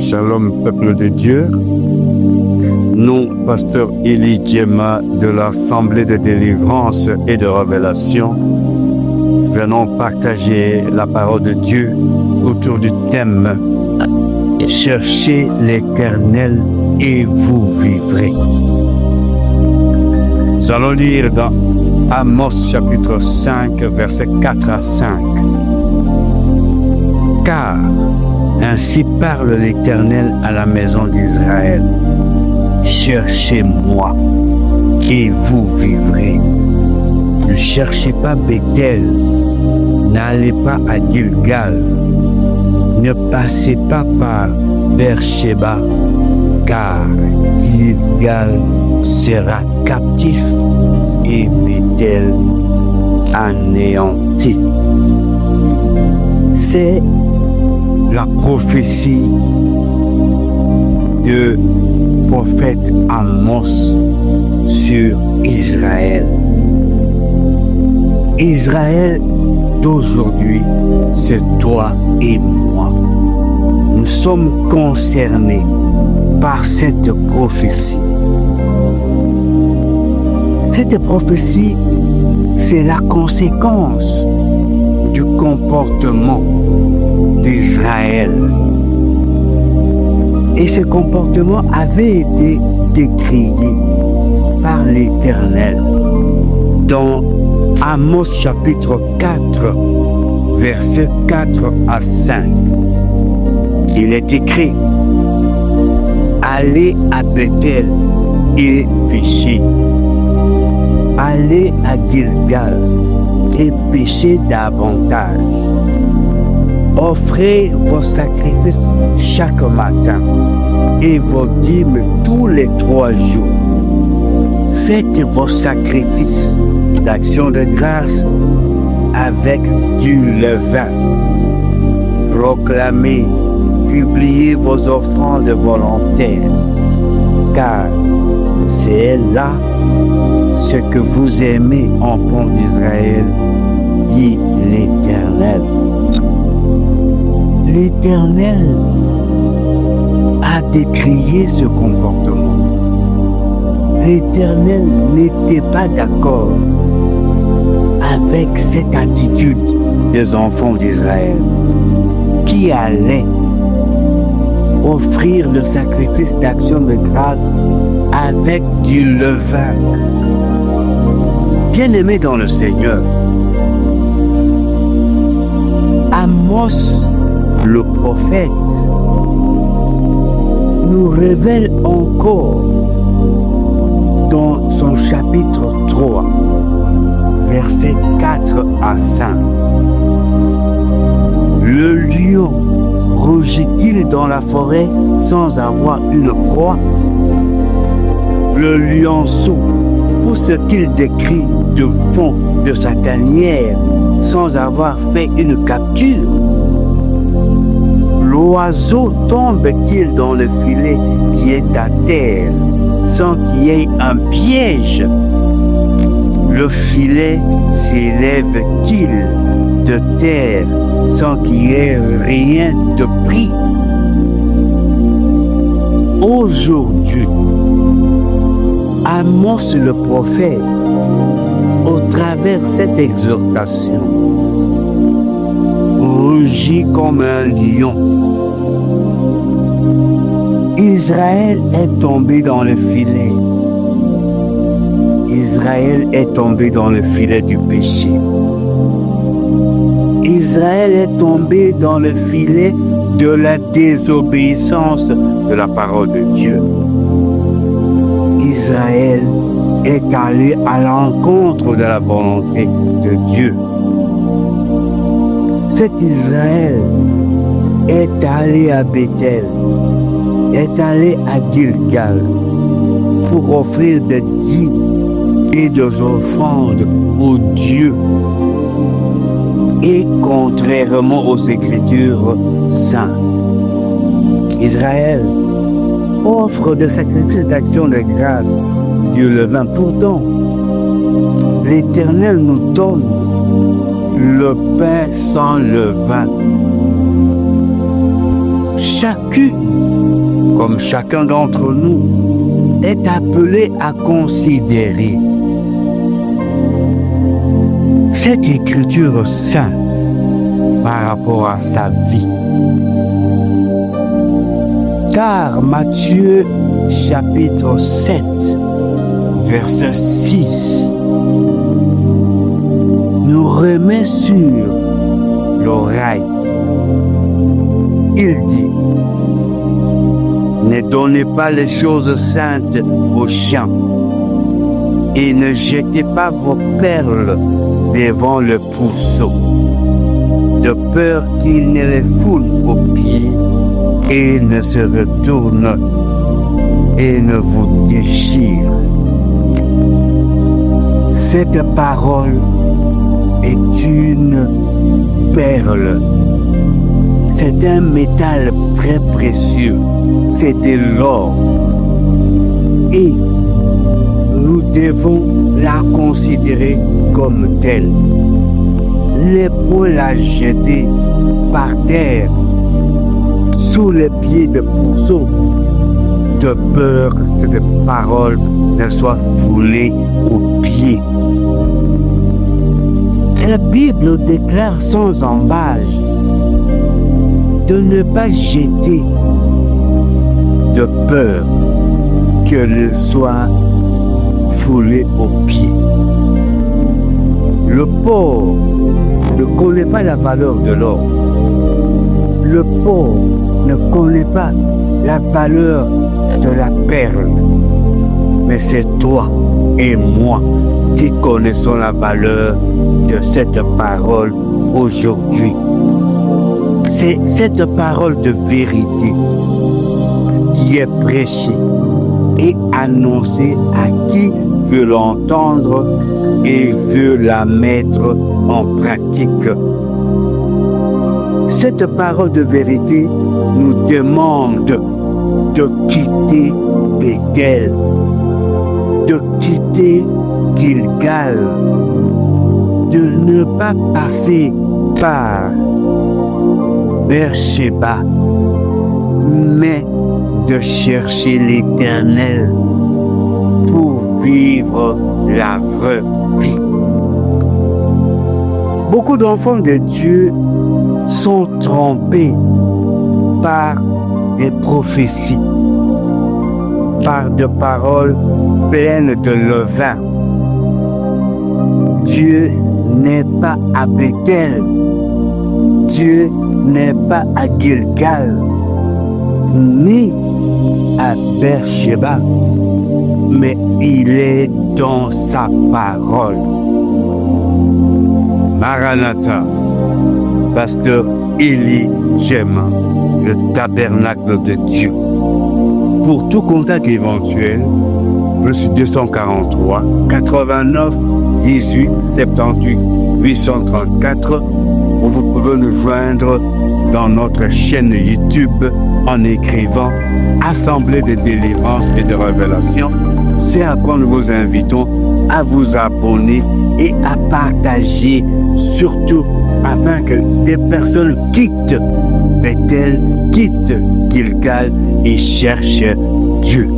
Shalom, peuple de Dieu. Nous, pasteur Eli Djema de l'Assemblée de délivrance et de révélation, venons partager la parole de Dieu autour du thème « Cherchez l'Éternel et vous vivrez ». Nous allons lire dans Amos chapitre 5, versets 4 à 5. « Car ainsi parle l'Éternel à la maison d'Israël. Cherchez-moi et vous vivrez. Ne cherchez pas Bethel, n'allez pas à Gilgal, ne passez pas par Beersheba, car Gilgal sera captif et Bethel anéanti. » C'est la prophétie de prophète Amos sur Israël. Israël d'aujourd'hui, c'est toi et moi. Nous sommes concernés par cette prophétie. Cette prophétie, c'est la conséquence du comportement d'Israël. Et ce comportement avait été décrié par l'Éternel dans Amos chapitre 4, versets 4 à 5. Il est écrit: allez à Bethel et péchez. Allez à Gilgal et péchez davantage. Offrez vos sacrifices chaque matin et vos dîmes tous les 3 jours. Faites vos sacrifices d'action de grâce avec du levain. Proclamez, publiez vos offrandes volontaires, car c'est là ce que vous aimez, enfants d'Israël, dit l'Éternel. L'Éternel a décrié ce comportement. L'Éternel n'était pas d'accord avec cette attitude des enfants d'Israël qui allaient offrir le sacrifice d'action de grâce avec du levain. Bien-aimés dans le Seigneur, Amos le prophète nous révèle encore dans son chapitre 3, versets 4 à 5. Le lion rugit-il dans la forêt sans avoir une proie? Le lionceau, pour ce qu'il décrit de fond de sa tanière sans avoir fait une capture? L'oiseau tombe-t-il dans le filet qui est à terre sans qu'il y ait un piège? Le filet s'élève-t-il de terre sans qu'il y ait rien de pris? Aujourd'hui, Amos le prophète, au travers de cette exhortation, rugit comme un lion. Israël est tombé dans le filet. Israël est tombé dans le filet du péché. Israël est tombé dans le filet de la désobéissance de la parole de Dieu. Israël est allé à l'encontre de la volonté de Dieu. Cet Israël est allé à Bethel, est allé à Gilgal pour offrir des dîmes et des offrandes aux dieux. Et contrairement aux Écritures saintes, Israël offre de sacrifices d'action de grâce du levain. Pourtant, l'Éternel nous donne le pain sans levain. chacune, comme chacun d'entre nous, est appelé à considérer cette écriture sainte par rapport à sa vie. Car Matthieu chapitre 7, verset 6, nous remet sur l'oreille. Il dit, ne donnez pas les choses saintes aux chiens et ne jetez pas vos perles devant le pourceau, de peur qu'il ne les foule aux pieds et ne se retourne et ne vous déchire. Cette parole est une perle. C'est un métal très précieux. C'est de l'or. Et nous devons la considérer comme telle. Ne point la jeter par terre sous les pieds de pourceau, de peur que cette parole ne soit foulée aux pieds. La Bible déclare sans embâche de ne pas jeter de peur qu'elle soit foulée aux pieds. Le pauvre ne connaît pas la valeur de l'or. Le pauvre ne connaît pas la valeur de la perle. Mais c'est toi et moi qui connaissons la valeur de cette parole aujourd'hui. C'est cette parole de vérité qui est prêchée et annoncée à qui veut l'entendre et veut la mettre en pratique. Cette parole de vérité nous demande de quitter Bethel, de quitter Gilgal, de ne pas passer par Beersheba, mais de chercher l'Éternel pour vivre la vraie vie. Beaucoup d'enfants de Dieu sont trompés par des prophéties, par des paroles pleines de levain. Dieu n'est pas à Bethel, Dieu n'est pas à Gilgal, ni à Beersheba, mais il est dans sa parole. Maranatha, Pasteur Élie Djema, le tabernacle de Dieu. Pour tout contact éventuel, reçu 243 89 18 78 834, ou vous pouvez nous joindre dans notre chaîne YouTube en écrivant Assemblée de délivrance et de révélation. C'est à quoi nous vous invitons à vous abonner et à partager, surtout afin que des personnes quittent Bethel, quittent Gilgal et cherchent Dieu.